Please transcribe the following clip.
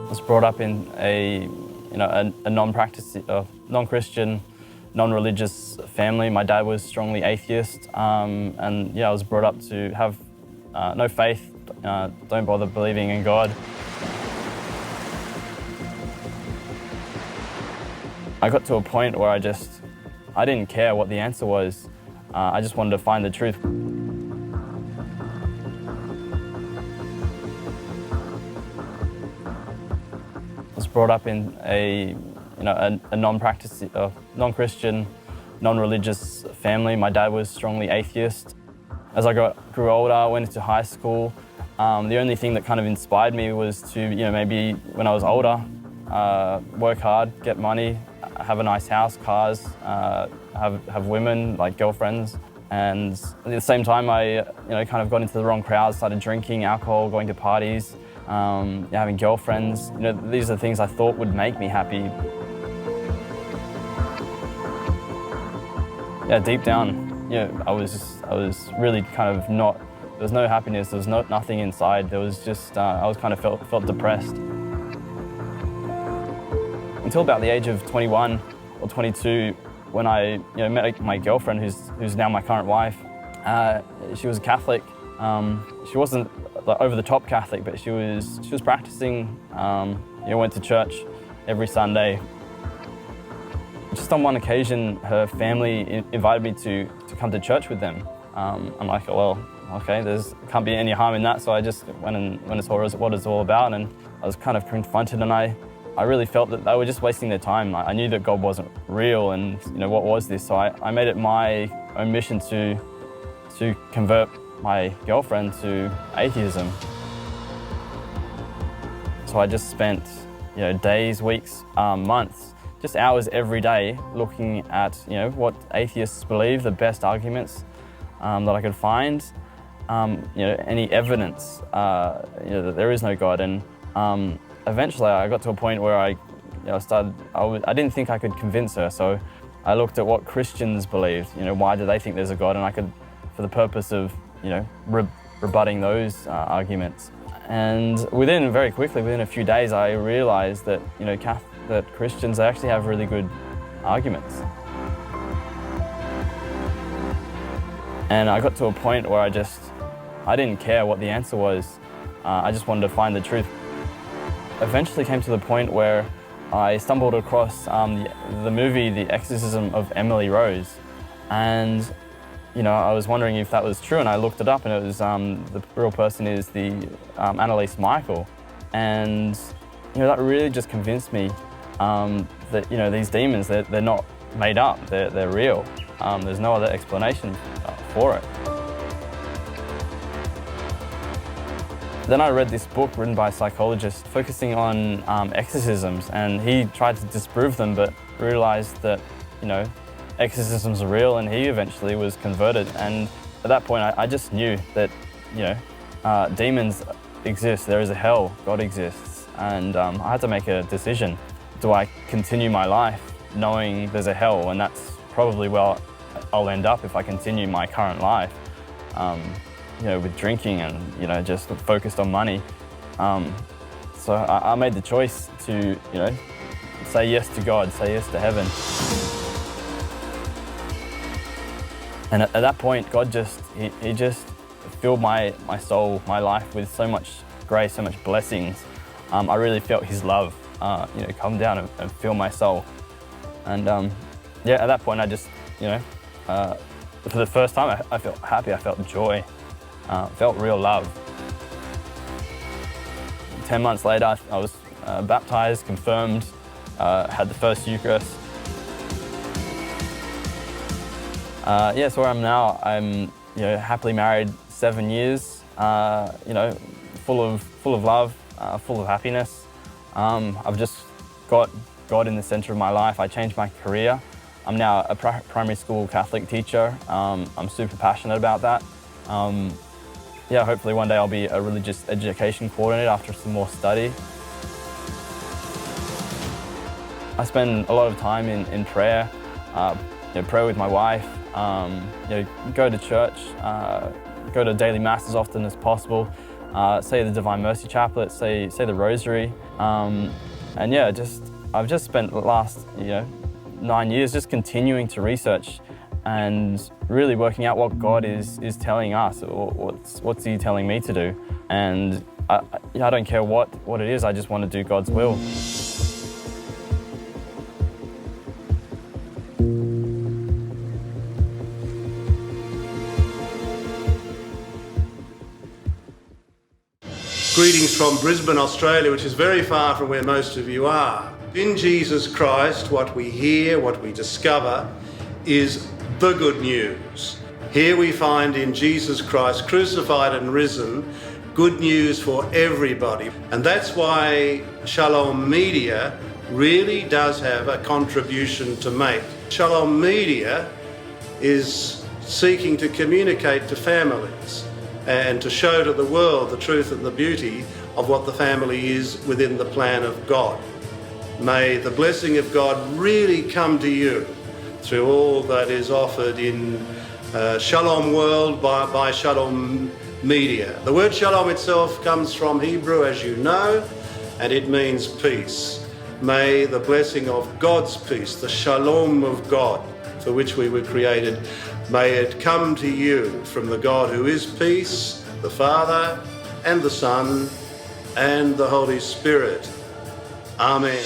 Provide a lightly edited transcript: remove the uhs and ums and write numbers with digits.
was brought up in a non-Christian, non-religious family. My dad was strongly atheist, and I was brought up to have no faith, don't bother believing in God. I got to a point where I didn't care what the answer was. I just wanted to find the truth. I was brought up in a non-Christian, non-religious family. My dad was strongly atheist. As I grew older, I went into high school. The only thing that kind of inspired me was to, maybe when I was older, work hard, get money, have a nice house, cars, have women, like girlfriends. And at the same time, I kind of got into the wrong crowd, started drinking alcohol, going to parties, having girlfriends. These are the things I thought would make me happy. Yeah, deep down, I was really kind of not. There was no happiness. There was nothing inside. There was just I was kind of felt depressed. Until about the age of 21 or 22, when I met my girlfriend, who's now my current wife. She was a Catholic. She wasn't like over the top Catholic, but she was practicing. Went to church every Sunday. Just on one occasion, her family invited me to come to church with them. I'm like, well, okay, can't be any harm in that. So I just went and saw what it's all about, and I was kind of confronted, and I really felt that they were just wasting their time. I knew that God wasn't real, and what was this? So I made it my own mission to convert my girlfriend to atheism. So I just spent days, weeks, months, just hours every day looking at what atheists believe, the best arguments that I could find, any evidence that there is no God. And eventually I got to a point where I didn't think I could convince her, so I looked at what Christians believed. Why do they think there's a God? And I could, for the purpose of rebutting those arguments. And very quickly, within a few days, I realized that that Christians, they actually have really good arguments. And I got to a point where I didn't care what the answer was. I just wanted to find the truth. Eventually came to the point where I stumbled across the movie The Exorcism of Emily Rose. And I was wondering if that was true, and I looked it up, and it was the real person is the Annalise Michael. And that really just convinced me that these demons, they're not made up, they're real. There's no other explanation for it. Then I read this book written by a psychologist focusing on exorcisms, and he tried to disprove them, but realized that exorcisms are real, and he eventually was converted. And at that point I just knew that demons exist, there is a hell, God exists, and I had to make a decision. Do I continue my life knowing there's a hell, and that's probably where I'll end up if I continue my current life, with drinking and just focused on money. So I made the choice to say yes to God, say yes to heaven. And at that point, God he just filled my soul, my life with so much grace, so much blessings. I really felt His love, come down and fill my soul. And at that point, I just, for the first time, I felt happy. I felt joy, felt real love. 10 months later, I was baptized, confirmed, had the first Eucharist. So where I'm now, I'm happily married 7 years, full of love, full of happiness. I've just got God in the center of my life. I changed my career. I'm now a primary school Catholic teacher. I'm super passionate about that. Hopefully one day I'll be a religious education coordinator after some more study. I spend a lot of time in prayer, pray with my wife, go to church, go to daily mass as often as possible. say the Divine Mercy Chaplet, say the Rosary, and yeah, I've just spent the last 9 years just continuing to research and really working out what God is telling us, or what's He telling me to do. And I don't care what it is, I just want to do God's will. Greetings from Brisbane, Australia, which is very far from where most of you are. In Jesus Christ, what we hear, what we discover, is the good news. Here we find in Jesus Christ, crucified and risen, good news for everybody. And that's why Shalom Media really does have a contribution to make. Shalom Media is seeking to communicate to families and to show to the world the truth and the beauty of what the family is within the plan of God. May the blessing of God really come to you through all that is offered in Shalom World by Shalom Media. The word Shalom itself comes from Hebrew, as you know, and it means peace. May the blessing of God's peace, the Shalom of God, for which we were created, may it come to you from the God who is peace, the Father and the Son and the Holy Spirit. Amen.